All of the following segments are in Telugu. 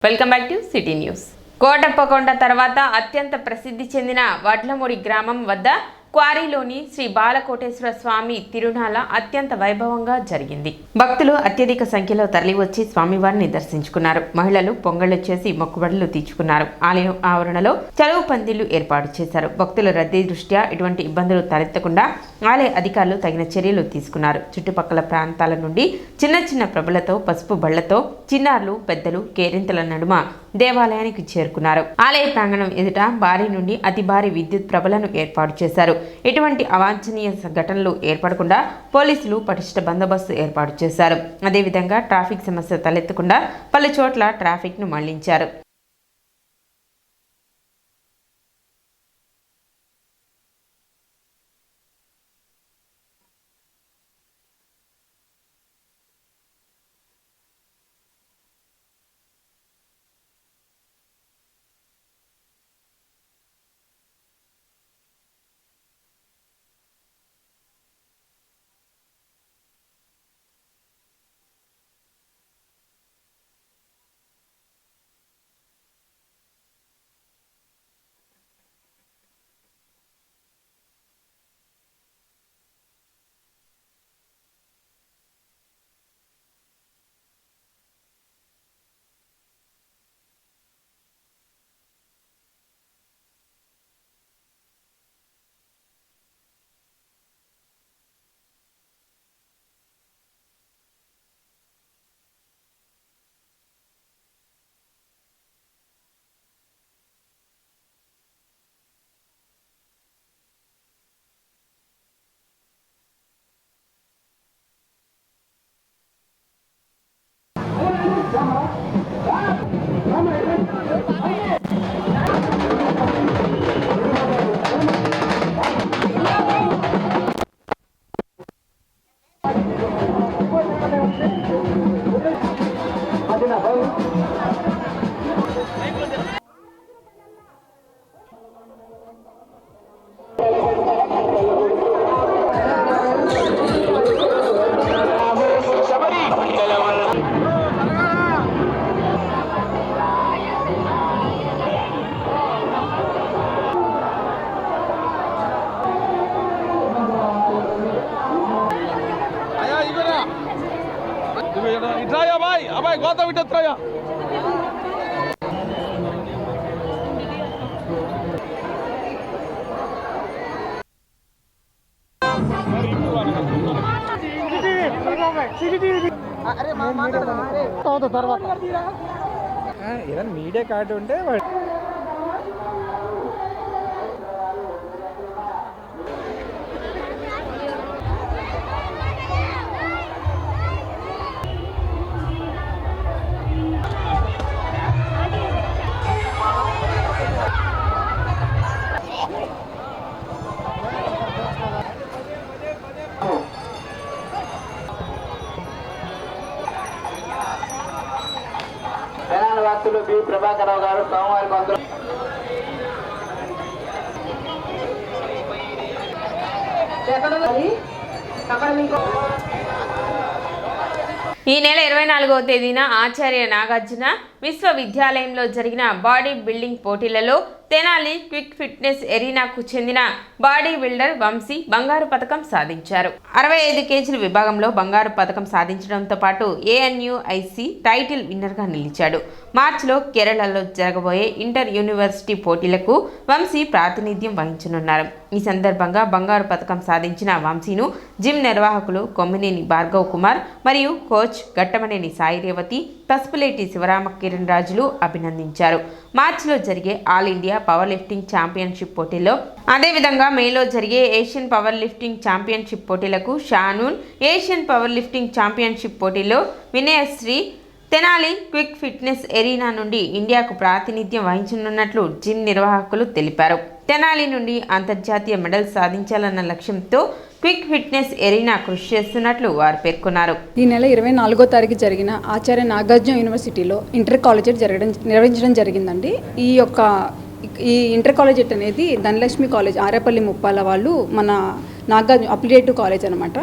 Welcome back to city news. Kotappakonda తర్వాత అత్యంత ప్రసిద్ధి చెందిన వడ్లమూడి గ్రామం వద్ద క్వారీలోని శ్రీ బాలకోటేశ్వర స్వామి తిరునాళ అత్యంత వైభవంగా జరిగింది. భక్తులు అత్యధిక సంఖ్యలో తరలివచ్చి స్వామివారిని దర్శించుకున్నారు. మహిళలు పొంగళ్లు చేసి మొక్కుబడులు తీర్చుకున్నారు. ఆలయం ఆవరణలో చలువు పందిళ్లు ఏర్పాటు చేశారు. భక్తుల రద్దీ దృష్ట్యా ఎటువంటి ఇబ్బందులు తలెత్తకుండా ఆలయ అధికారులు తగిన చర్యలు తీసుకున్నారు. చుట్టుపక్కల ప్రాంతాల నుండి చిన్న చిన్న ప్రభలతో పసుపు బళ్లతో చిన్నారులు పెద్దలు కేరింతల నడుమ దేవాలయానికి చేరుకున్నారు. ఆలయ ప్రాంగణం ఎదుట భారీ నుండి అతి భారీ విద్యుత్ ప్రభలను ఏర్పాటు చేశారు. ఎటువంటి అవాంఛనీయ ఘటనలు ఏర్పడకుండా పోలీసులు పటిష్ట బందోబస్తు ఏర్పాటు చేశారు. అదేవిధంగా ట్రాఫిక్ సమస్య తలెత్తకుండా పలు చోట్ల ట్రాఫిక్ ను మళ్లించారు. इट्राया भाई अबाई गौतम इट्राया अरे తర్వాత ఏదైనా మీడియా కార్డు ఉంటే వాస్తులు బి ప్రభాకరరావు గారు సోమవారి పంతులు ఈ నెల 24వ తేదీన ఆచార్య నాగార్జున విశ్వవిద్యాలయంలో జరిగిన బాడీ బిల్డింగ్ పోటీలలో తెనాలి క్విక్ ఫిట్నెస్ ఎరీనాకు చెందిన బాడీ బిల్డర్ వంశీ బంగారు పతకం సాధించారు. 65 కేజీల విభాగంలో బంగారు పతకం సాధించడంతో పాటు ANUIC టైటిల్ విన్నర్గా నిలిచాడు. మార్చిలో కేరళలో జరగబోయే ఇంటర్ యూనివర్సిటీ పోటీలకు వంశీ ప్రాతినిధ్యం వహించనున్నారు. ఈ సందర్భంగా బంగారు పతకం సాధించిన వంశీను జిమ్ నిర్వాహకులు కొమ్మినేని భార్గవ్ కుమార్ మరియు కోచ్ గట్టమనేని సాయి రేవతి, పసుపులేటి శివరామ కిరణ్ రాజులు అభినందించారు. మార్చిలో జరిగే all India power lifting championship పోటీలో, అదేవిధంగా మేలో జరిగే ఏషియన్ పవర్ లిఫ్టింగ్ ఛాంపియన్షిప్ పోటీలకు షానూన్, ఏషియన్ పవర్ లిఫ్టింగ్ ఛాంపియన్షిప్ పోటీలో Vinayasri Tenali quick fitness arena నుండి ఇండియాకు ప్రాతినిధ్యం వహించనున్నట్లు జిమ్ నిర్వాహకులు తెలిపారు. తెనాలి నుండి అంతర్జాతీయ మెడల్ సాధించాలన్న లక్ష్యంతో క్విక్ ఫిట్నెస్ ఎరీనా కృషి చేస్తున్నట్లు వారు పేర్కొన్నారు. ఈ నెల 24వ తారీఖు జరిగిన ఆచార్య నాగార్జున యూనివర్సిటీలో ఇంటర్ కాలేజెట్ నిర్వహించడం జరిగిందండి. ఈ ఇంటర్ కాలేజెట్ అనేది ధనలక్ష్మి కాలేజ్ ఆరేపల్లి ముప్పాల వాళ్ళు మన నాగార్జున అప్లియేటివ్ కాలేజ్ అనమాట.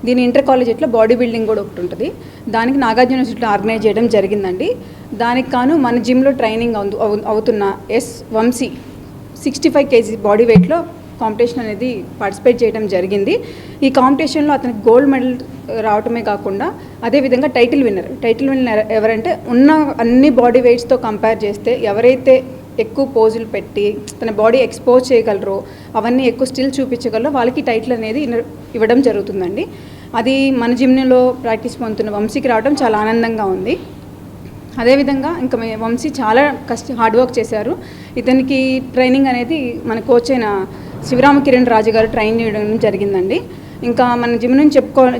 దీని ఇంటర్ కాలేజెట్లో బాడీ బిల్డింగ్ కూడా ఒకటి ఉంటుంది. దానికి నాగార్జున యూనివర్సిటీలో ఆర్గనైజ్ చేయడం జరిగిందండి. దానికి కాను మన జిమ్లో ట్రైనింగ్ అవుతున్న ఎస్ వంశీ 65 kg బాడీ వెయిట్లో కాంపిటీషన్ అనేది పార్టిసిపేట్ చేయడం జరిగింది. ఈ కాంపిటీషన్లో అతనికి గోల్డ్ మెడల్ రావటమే కాకుండా అదేవిధంగా టైటిల్ విన్నర్ ఎవరంటే ఉన్న అన్ని బాడీ వెయిట్స్తో కంపేర్ చేస్తే ఎవరైతే ఎక్కువ పోజులు పెట్టి తన బాడీ ఎక్స్పోజ్ చేయగలరో, అవన్నీ ఎక్కువ స్టిల్ చూపించగలరో వాళ్ళకి టైటిల్ అనేది ఇవ్వడం జరుగుతుందండి. అది మన జిమ్లో ప్రాక్టీస్ పొందుతున్న వంశీకి రావడం చాలా ఆనందంగా ఉంది. అదేవిధంగా ఇంకా వంశీ చాలా హార్డ్ వర్క్ చేశారు. ఇతనికి ట్రైనింగ్ అనేది మన కోచ్ అయిన శివరామ కిరణ్ రాజు గారు ట్రైన్ చేయడం జరిగిందండి. ఇంకా మన జిమ్ నుంచి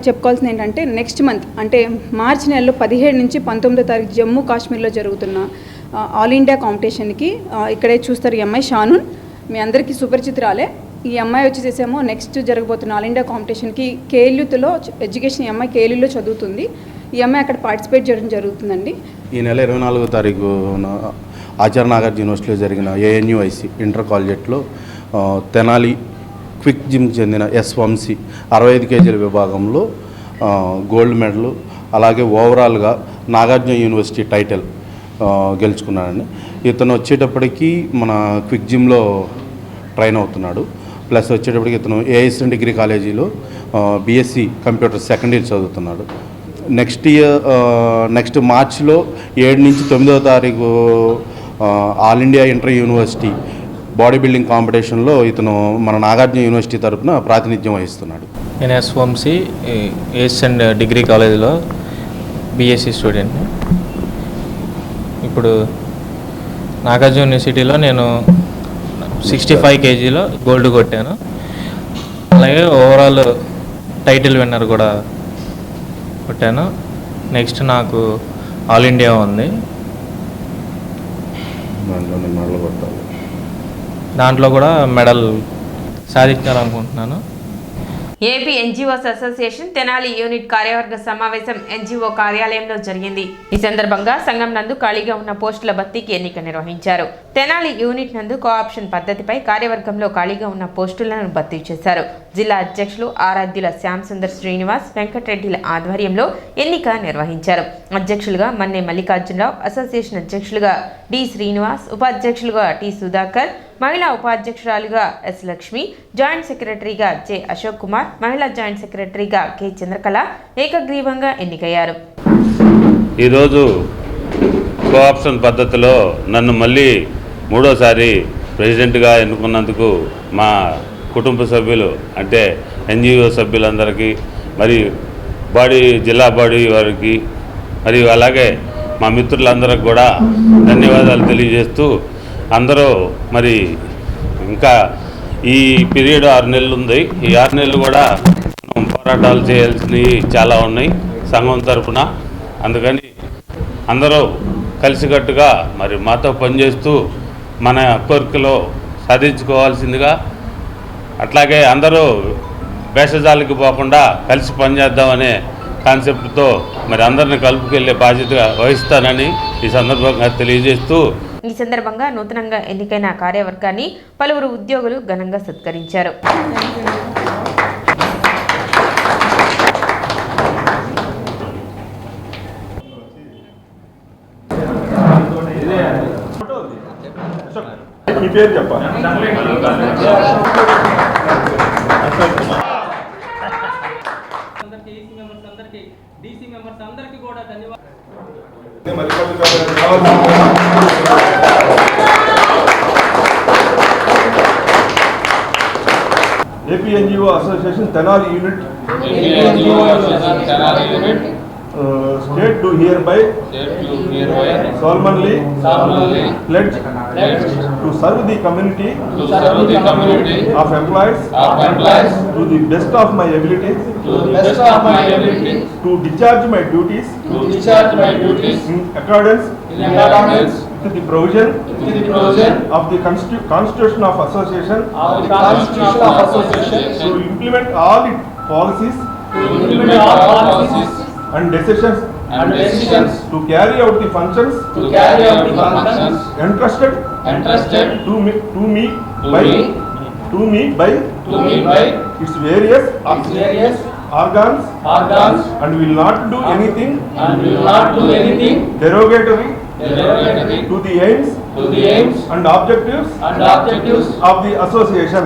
చెప్పుకోవాల్సింది ఏంటంటే నెక్స్ట్ మంత్ అంటే మార్చి నెలలో 17 నుంచి 19వ తారీఖు జమ్మూ కాశ్మీర్లో జరుగుతున్న ఆల్ ఇండియా కాంపిటీషన్కి ఇక్కడే చూస్తారు ఈ అమ్మాయి షానూన్, మీ అందరికీ సుపరిచితురాలే. ఈ అమ్మాయి వచ్చేసేమో నెక్స్ట్ జరగబోతున్న ఆల్ ఇండియా కాంపిటీషన్కి కేఎల్యూలో ఎడ్యుకేషన్, ఈ అమ్మాయి కేఎల్యూలో చదువుతుంది. ఈ అమ్మాయి అక్కడ పార్టిసిపేట్ చేయడం జరుగుతుందండి. ఈ నెల 24వ తారీఖున ఆచార్య నాగార్జున యూనివర్సిటీలో జరిగిన ఏఎన్యుఐసి ఇంటర్ కాలేజెట్లో తెనాలి క్విక్ జిమ్కి చెందిన ఎస్ వంశీ 65 kg విభాగంలో గోల్డ్ మెడల్, అలాగే ఓవరాల్గా నాగార్జున యూనివర్సిటీ టైటిల్ గెలుచుకున్నాడండి. ఇతను వచ్చేటప్పటికి మన క్విక్ జిమ్లో ట్రైన్ అవుతున్నాడు. ప్లస్ వచ్చేటప్పటికి ఇతను ఏఎస్ఎన్ డిగ్రీ కాలేజీలో బీఎస్సీ కంప్యూటర్ సెకండ్ ఇయర్ చదువుతున్నాడు. నెక్స్ట్ మార్చిలో 7 నుంచి 9వ తారీఖు all India inter university body building కాంపిటీషన్లో ఇతను మన నాగార్జున యూనివర్సిటీ తరఫున ప్రాతినిధ్యం వహిస్తున్నాడు. నేను ఎస్ వంశీ ఏఎస్ఎన్ డిగ్రీ కాలేజీలో బీఎస్సీ స్టూడెంట్ని. ఇప్పుడు నాగార్జున యూనివర్సిటీలో నేను 65 kgలో గోల్డ్ కొట్టాను. అలాగే ఓవరాల్ టైటిల్ విన్నర్ కూడా కొట్టాను. నెక్స్ట్ నాకు ఆల్ ఇండియా ఉంది, దాంట్లో కూడా మెడల్ సాధించాలనుకుంటున్నాను. AP NGOs association Tenali unit కార్యవర్గ సమావేశం ఎన్జిఓ కార్యాలయంలో జరిగింది. ఈ సందర్భంగా సంఘం నందు ఖాళీగా ఉన్న పోస్టుల భర్తీకి ఎన్నిక నిర్వహించారు. తెనాలి యూనిట్ నందు కోఆప్షన్ పద్ధతిపై కార్యవర్గంలో ఖాళీగా ఉన్న పోస్టులను భర్తీ చేశారు. జిల్లా అధ్యక్షులు ఆరాధ్యుల శ్యామ్ సుందర్ శ్రీనివాస్, వెంకటరెడ్డిల ఆధ్వర్యంలో ఎన్నిక నిర్వహించారు. అధ్యక్షులుగా మన్నే మల్లికార్జునరావు, అసోసియేషన్ అధ్యక్షులుగా డి శ్రీనివాస్, ఉపాధ్యక్షులుగా టి సుధాకర్, మహిళా ఉపాధ్యక్షురాలుగా ఎస్ లక్ష్మి, జాయింట్ సెక్రటరీగా జె అశోక్ కుమార్, మహిళా జాయింట్ సెక్రటరీగా కె చంద్రకళ ఏకగ్రీవంగా ఎన్నికయ్యారు. ఈరోజు కోఆప్షన్ పద్ధతిలో నన్ను మళ్ళీ 3వసారి ప్రెసిడెంట్గా ఎన్నుకున్నందుకు మా కుటుంబ సభ్యులు అంటే ఎన్జిఓ సభ్యులందరికీ, మరి జిల్లా బాడీ వారికి, మరియు అలాగే మా మిత్రులందరికీ కూడా ధన్యవాదాలు తెలియజేస్తూ, అందరూ మరి ఇంకా ఈ పీరియడ్ 6 నెలలు ఉంది. ఈ 6 నెలలు కూడా మనం పోరాటాలు చేయాల్సినవి చాలా ఉన్నాయి సంఘం తరఫున. అందుకని అందరూ కలిసికట్టుగా మరి మాతో పనిచేస్తూ మన కోరికలో సాధించుకోవాల్సిందిగా, అట్లాగే అందరూ భేషజాలకి పోకుండా కలిసి పనిచేద్దామనే కాన్సెప్ట్తో మరి అందరిని కలుపుకెళ్లే బాధ్యత వహిస్తానని ఈ సందర్భంగా తెలియజేస్తూ, ఈ సందర్భంగా నూతనంగా ఎన్నికైన కార్యవర్గాన్ని పలువురు ఉద్యోగులు ఘనంగా సత్కరించారు. AP NGO Association Tenali Unit state to hereby solemnly pledge to serve the community of employees to the best of my abilities, to discharge my duties in accordance to the provision of the Constitution of Association, to implement all its policies and decisions to carry out the functions entrusted to me by its various organs, and will not do anything derogatory to the aims and objectives of the association.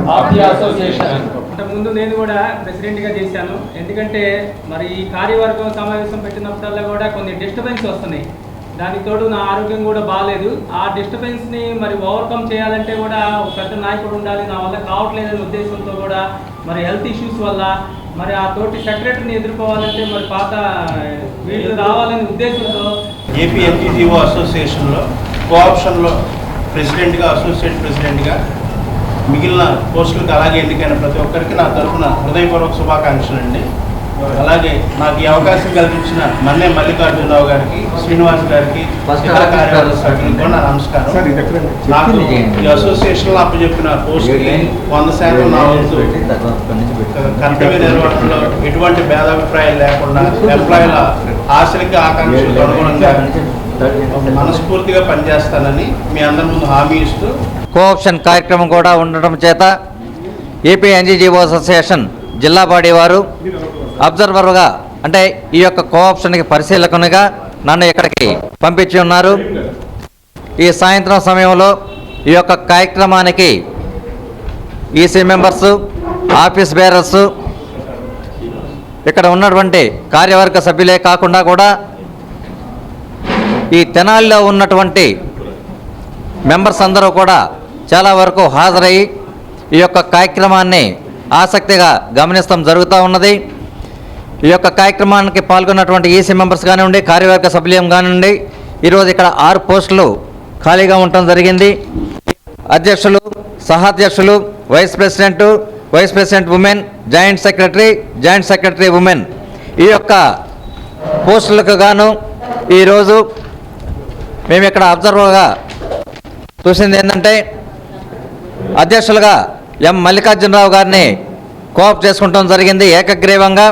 ముందు నేను కూడా ప్రెసిడెంట్గా చేశాను. ఎందుకంటే మరి ఈ కార్యవర్గం సమావేశం పెట్టినప్పుడల్లా కూడా కొన్ని డిస్టర్బెన్స్ వస్తున్నాయి. దానికి తోడు నా ఆరోగ్యం కూడా బాగాలేదు. ఆ డిస్టర్బెన్స్ని మరి ఓవర్కమ్ చేయాలంటే కూడా ఒక పెద్ద నాయకుడు ఉండాలి. నా వల్ల కావట్లేదనే ఉద్దేశంతో కూడా మరి హెల్త్ ఇష్యూస్ వల్ల మరి ఆ తోటి సెక్రటరీని ఎదుర్కోవాలంటే మరి పాత వీళ్ళు రావాలనే ఉద్దేశంతో ఏపీ ఎన్జిఓ అసోసియేషన్లో కోఆప్షన్లో ప్రెసిడెంట్గా, అసోసియేట్ ప్రెసిడెంట్గా మిగిలిన పోస్టులకు అలాగే ఎన్నికైన ప్రతి ఒక్కరికి నా తరఫున హృదయపూర్వక శుభాకాంక్షలు అండి. అలాగే నాకు ఈ అవకాశం కల్పించిన మన్నే మల్లికార్జునరావు గారికి, శ్రీనివాస్ గారికి, ఇతర కార్యవర్గ సభ్యులకు కూడా నా నమస్కారం. నాకు ఈ అసోసియేషన్లో అప్పచెప్పిన పోస్టుకి 100% నా వంతు కర్తవ్య నిర్వహణలో ఎటువంటి భేదాభిప్రాయాలు లేకుండా ఎంప్లాయీల ఆశలకి, ఆకాంక్షలకు అనుగుణంగా మనస్ఫూర్తిగా పనిచేస్తానని మీ అందరి ముందు హామీ ఇస్తూ కోఆప్షన్ కార్యక్రమం కూడా ఉండటం చేత ఏపీ ఎన్జిఓ అసోసియేషన్ జిల్లా బాడీ వారు అబ్జర్వర్గా అంటే ఈ యొక్క కోఆప్షన్కి పరిశీలకునిగా నన్ను ఇక్కడికి పంపించి ఉన్నారు. ఈ సాయంత్రం సమయంలో ఈ యొక్క కార్యక్రమానికి ఈసీ మెంబర్సు, ఆఫీస్ బేరర్సు, ఇక్కడ ఉన్నటువంటి కార్యవర్గ సభ్యులే కాకుండా కూడా ఈ తెనాలిలో ఉన్నటువంటి మెంబర్స్ అందరూ కూడా చాలా వరకు హాజరయ్యి ఈ యొక్క కార్యక్రమాన్ని ఆసక్తిగా గమనిస్తాం జరుగుతూ ఉన్నది. ఈ యొక్క కార్యక్రమానికి పాల్గొన్నటువంటి ఈసీ మెంబర్స్ కానివ్వండి, కార్యవర్గ సభ్యులం కానివ్వండి, ఈరోజు ఇక్కడ 6 పోస్టులు ఖాళీగా ఉండటం జరిగింది. అధ్యక్షులు, సహాధ్యక్షులు, vice president women, joint secretary women, ఈ యొక్క పోస్టులకు గాను ఈరోజు మేము ఇక్కడ అబ్జర్వర్గా చూసింది ఏంటంటే అధ్యక్షులుగా ఎం మల్లికార్జునరావు గారిని కోఆప్ చేసుకుంటాం జరిగింది ఏకగ్రీవంగా.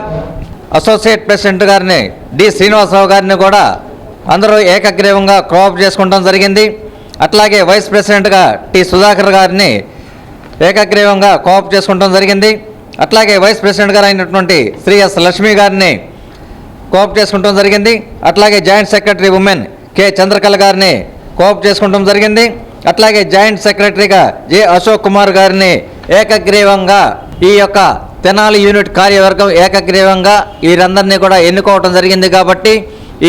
అసోసియేట్ ప్రెసిడెంట్ గారిని డి శ్రీనివాసరావు గారిని కూడా అందరూ ఏకగ్రీవంగా కోఆప్ చేసుకుంటాం జరిగింది. అట్లాగే వైస్ ప్రెసిడెంట్గా టి సుధాకర్ గారిని ఏకగ్రీవంగా కోఆప్ చేసుకుంటాం జరిగింది. అట్లాగే వైస్ ప్రెసిడెంట్ గారు అయినటువంటి శ్రీ ఎస్ లక్ష్మి గారిని కోఆప్ చేసుకుంటాం జరిగింది. అట్లాగే joint secretary women K Chandrakala గారిని కోఆప్ చేసుకుంటాం జరిగింది. అట్లాగే జాయింట్ సెక్రటరీగా జె అశోక్ కుమార్ గారిని ఏకగ్రీవంగా ఈ యొక్క తెనాలి యూనిట్ కార్యవర్గం ఏకగ్రీవంగా వీరందరినీ కూడా ఎన్నుకోవటం జరిగింది. కాబట్టి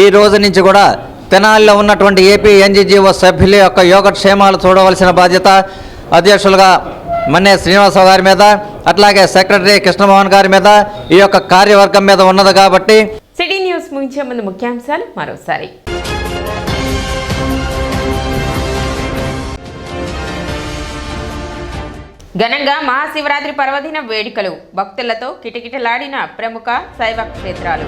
ఈ రోజు నుంచి కూడా తెనాలిలో ఉన్నటువంటి ఏపీ ఎన్జిఓ సభ్యుల యొక్క యోగక్షేమాలు చూడవలసిన బాధ్యత అధ్యక్షులుగా మన్నే శ్రీనివాసరావు గారి మీద, అట్లాగే సెక్రటరీ కృష్ణమోహన్ గారి మీద, ఈ యొక్క కార్యవర్గం మీద ఉన్నది. కాబట్టి సిటీ న్యూస్ ముగించే ముందు ముఖ్యాంశాలు మరోసారి. ఘనంగా మహాశివరాత్రి పర్వదిన వేడుకలు, భక్తులతో కిటకిటలాడిన ప్రముఖ శైవ క్షేత్రాలు.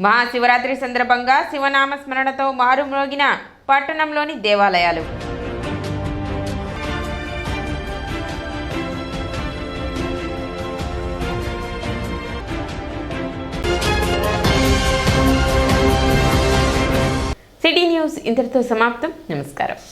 మహాశివరాత్రి సందర్భంగా శివనామ స్మరణతో మారుమ్రోగిన పట్టణంలోని దేవాలయాలు. సిటీ న్యూస్ ఇంతటితో సమాప్తం. నమస్కారం.